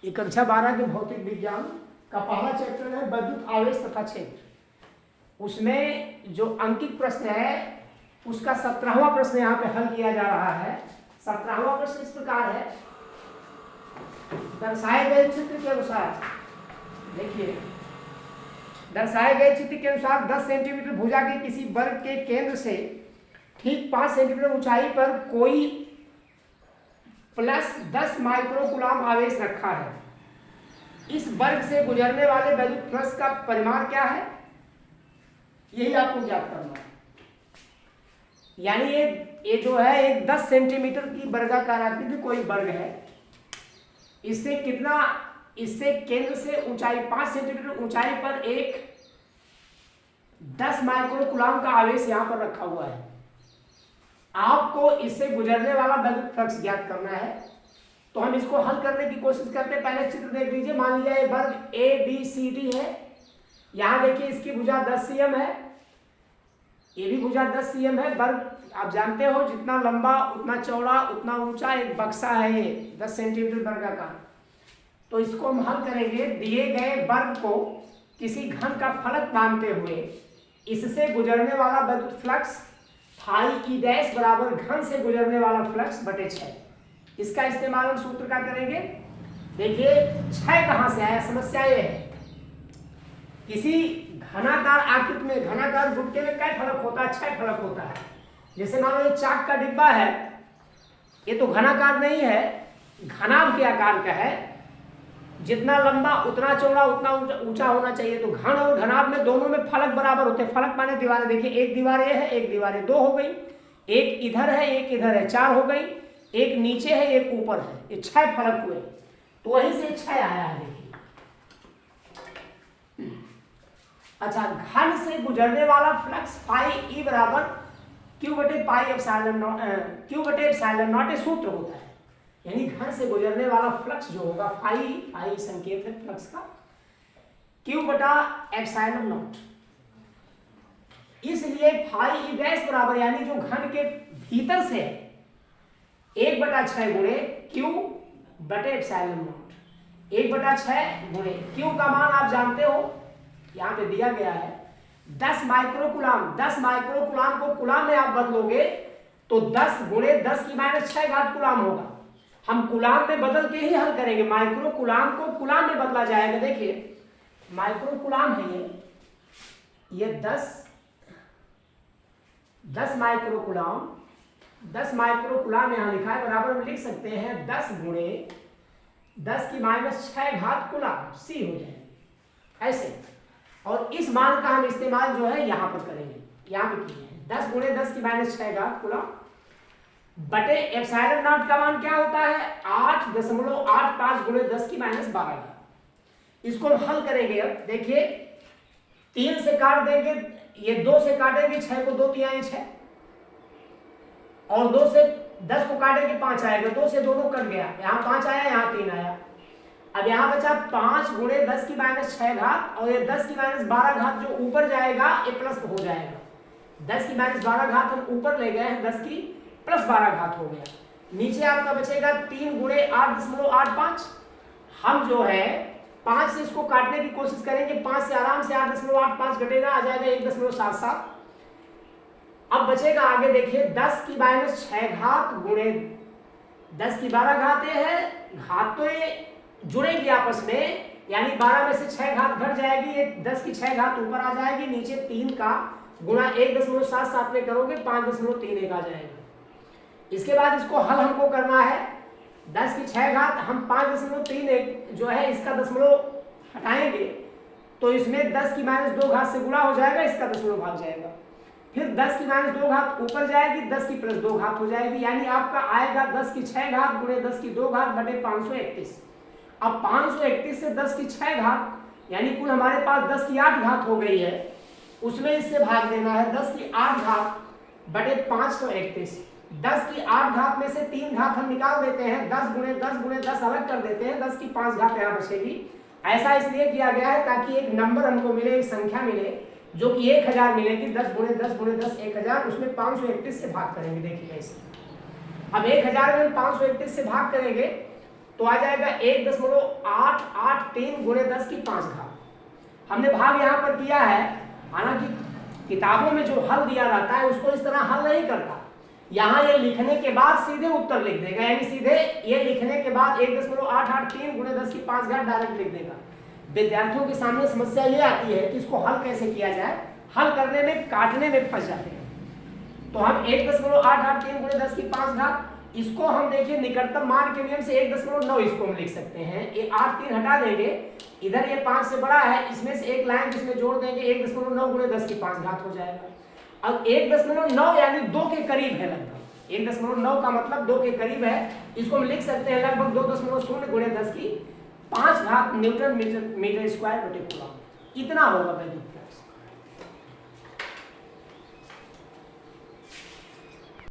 ये कक्षा 12 के भौतिक विज्ञान का पहला चैप्टर है वैद्युत आवेश तथा क्षेत्र। उसमें जो अंकित प्रश्न है उसका 17वां प्रश्न यहाँ पे हल किया जा रहा है। 17वां प्रश्न इस प्रकार है, दर्शाए गए चित्र के अनुसार, देखिए दर्शाए गए चित्र के अनुसार 10 सेंटीमीटर भुजा के किसी वर्ग के केंद्र से ठीक 5 सेंटीमीटर ऊंचाई पर कोई प्लस 10 माइक्रोकूलाम आवेश रखा है। इस वर्ग से गुजरने वाले वैद्युत फ्लक्स का परिमाण क्या है, यही आपको ज्ञात करना है। यानी ये जो है एक 10 सेंटीमीटर की वर्गाकार आकृति कोई वर्ग है, इससे कितना, इससे केंद्र से ऊंचाई 5 सेंटीमीटर ऊंचाई पर एक 10 माइक्रोकूलाम का आवेश यहां पर रखा हुआ है। आपको इससे गुजरने वाला वैद्युत फ्लक्स ज्ञात करना है। तो हम इसको हल करने की कोशिश करते हैं। पहले चित्र देख लीजिए। मान लिया ये वर्ग ABCD है। यहां देखिए इसकी भुजा 10 cm है, ये भी भुजा 10 cm है। वर्ग आप जानते हो जितना लंबा उतना चौड़ा उतना ऊंचा एक बक्सा है ये 10 सेंटीमीटर वर्गाकार। तो इसको हम हल करेंगे। दिए गए वर्ग को किसी घन का फलक मानते हुए इससे गुजरने वाला वैद्युत फ्लक्स फाई ई डैश बराबर घन से गुजरने वाला फ्लक्स बटे 6। इसका इस्तेमाल हम सूत्र का करेंगे। देखिए 6 कहां से आया, समस्या ये है किसी घनाकार आकृति में, घनाकार गुटके में क्या फलक होता है, 6 फलक होता है। जैसे मान लो ये चाक का डिब्बा है, ये तो घनाकार नहीं है, घनाभ के आकार का है। जितना लंबा उतना चौड़ा उतना ऊंचा होना चाहिए। तो घन और घनाभ में दोनों में फलक बराबर होते हैं। फलक माने दीवारें। देखिए एक दीवार ये है, एक दीवार 2 हो गई, एक इधर है एक इधर है, 4 हो गई, एक नीचे है एक ऊपर है, ये 6 फलक हुए। तो वहीं से 6 आया है। देखिए अच्छा, घन से गुजरने वाला फ्लक्स फाई ई बराबर क्यू बटे पाई एप्सिलॉन नॉट, क्यू बटे एप्सिलॉन नॉट ये सूत्र होता है। यानी घर से गुजरने वाला फ्लक्स जो होगा फाई संकेत है फ्लक्स का, क्यू बटा एप्सिलॉन नॉट। इसलिए फाई ई डैश बराबर यानी जो घन के भीतर से 1/6 गुणे क्यू बटे एप्सिलॉन नॉट। 1/6 गुणे क्यू का मान आप जानते हो, यहां पे दिया गया है 10 माइक्रोकूलाम। 10 माइक्रोकूलाम को कूलाम में आप बदलोगे तो 10 गुणे 10 की -6 घात कूलाम होगा। हम कूलाम में बदल के ही हल करेंगे। माइक्रो कूलाम को कूलाम में बदला जाएगा। देखिए माइक्रो कूलाम है ये 10 माइक्रो कूलाम, 10 माइक्रो कूलाम यहां लिखा है, बराबर हम लिख सकते हैं 10 गुणे 10 की -6 घात कूलाम, सी हो जाएगी ऐसे। और इस मान का हम इस्तेमाल जो है यहां पर करेंगे, यहां पे किए हैं 10 गुणे 10 की -6 घात कूलाम बटे एप्सिलॉन नॉट का मान क्या होता है 8.85 गुणे 10 की -12। इसको हम हल करेंगे। अब देखिए 3 से काट देंगे, ये 2 से काटेंगे 6 को, 2 तिहाई 6, और 2 से 10 को काटेंगे 5 आएगा, 2 से दोनों कट गया, यहाँ 5 आया यहाँ 3 आया। अब यहाँ बचा 5 गुणे 10 की -6 घात, और ये 10 की -12 घात जो ऊपर जाएगा ये प्लस हो जाएगा। 10 की -12 घात हम ऊपर ले गए हैं, 10 की +12 घात हो गया। नीचे आपका बचेगा 3 गुणे 8.85। हम जो है 5 से इसको काटने की कोशिश करेंगे, 5 से आराम से 8.85 घटेगा, आ जाएगा 1.77। अब बचेगा आगे देखिए 10 की -6 घात गुणे 10 की 12 घात ये है, घात तो ये जुड़ेगी आपस में, यानी 12 में से 6 घात घट जाएगी, ये 10 की 6 घात ऊपर आ जाएगी, नीचे 3 का गुणा 1.77 में करोगे 5.31 आ जाएगा। इसके बाद इसको हल हमको करना है। 10 की 6 घात हम 5.31 जो है इसका दशमलव हटाएंगे तो इसमें 10 की -2 घात से गुणा हो जाएगा, इसका दशमलव भाग जाएगा। फिर 10 की -2 घात ऊपर जाएगी, 10 की +2 घात हो जाएगी, यानी आपका आएगा 10 की 6 घात गुणे 10 की 2 घात बटे 531। अब 531 से 10 की 6 घात यानी कुल हमारे पास 10 की 8 घात हो गई है, उसमें इससे भाग देना है 10 की 8 घात बटे 531। 10 की 8 घात में से 3 घात हम निकाल देते हैं, 10 गुणे 10 गुणे 10 अलग कर देते हैं, 10 की 5 घात यहाँ बचेगी। ऐसा इसलिए किया गया है ताकि एक नंबर हमको मिले, एक संख्या मिले जो कि 1000 मिलेगी। 10 गुणे 10 गुणे 10 1000, उसमें 531 से भाग करेंगे। देखिए ऐसे अब 1000 में 531 से भाग करेंगे तो आ जाएगा 1.883 गुणे 10 की 5 घात। हमने भाग यहाँ पर किया है, हालांकि किताबों में जो हल दिया रहता है उसको इस तरह हल नहीं करता, यहाँ ये लिखने के बाद सीधे उत्तर लिख देगा, यानी सीधे ये लिखने के बाद 1.883 गुणे 10 की 5 घात डायरेक्ट लिख देगा। विद्यार्थियों के सामने समस्या ये आती है कि इसको हल कैसे किया जाए, हल करने में काटने में फंस जाते हैं। तो हम 1.883 गुणे 10 की 5 घात, इसको हम देखिए निकटतम मान के नियम से 1.9 इसको हम लिख सकते हैं। ये 8 3 हटा देंगे, इधर ये 5 से बड़ा है, इसमें से एक लाइन इसमें जोड़ देंगे, 1.9 गुणे 10 की 5 घात हो जाएगा। अब 1.9 यानी 2 के करीब है लगभग, 1.9 का मतलब 2 के करीब है, इसको हम लिख सकते हैं लगभग 2.0 गुणे 10 की 5 घात न्यूटन मीटर स्क्वायर प्रति कूलम, इतना होगा वैद्युत